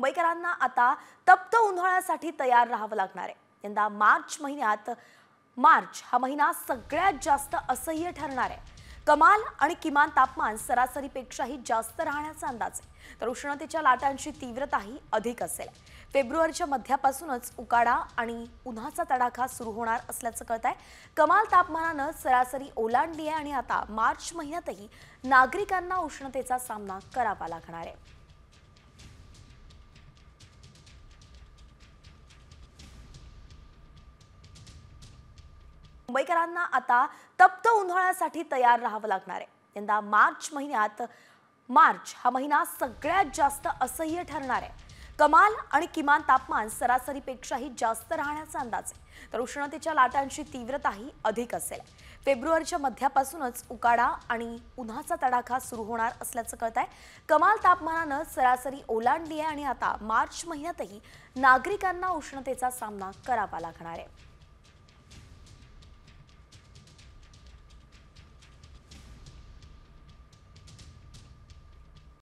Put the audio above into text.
मुंबईकरांना आता तप्त उन्हाळ्यासाठी तयार राहावं लागणार आहे। यंदा मार्च हा महिना सगळ्यात जास्त असह्य ठरणार आहे। कमाल आणि किमान तापमान सरासरीपेक्षाही जास्त राहण्याचा अंदाज आहे, तर उष्णतेच्या लाटांची तीव्रताही अधिक असेल। फेब्रुवारीच्या मध्यापासूनच उकाडा आणि उन्हाचा तडाखा सुरू होणार असल्याचं कळतंय। कमाल तापमानानं सरासरी ओलांडली आहे आणि आता मार्च महिन्यातही नागरिकांना उष्णतेचा सामना करावा लागणार आहे। मुंबईकरांना आता तप्त उन्हाळ्यासाठी तयार राहावं लागणार आहे। यंदा मार्च हा महिना सगळ्यात जास्त असह्य ठरणार आहे। कमाल आणि किमान तापमान सरासरीपेक्षाही जास्त राहण्याचा अंदाज आहे, तर उष्णतेच्या लाटांची तीव्रताही अधिक असेल। फेब्रुवारीच्या मध्यापासूनच उकाडा आणि उन्हाचा तडाखा सुरू होणार असल्याचं कळतंय। कमाल तापमानानं सरासरी ओलांडली आहे आणि आता मार्च महिन्यातही नागरिकांना उष्णतेचा सामना करावा लागणार आहे।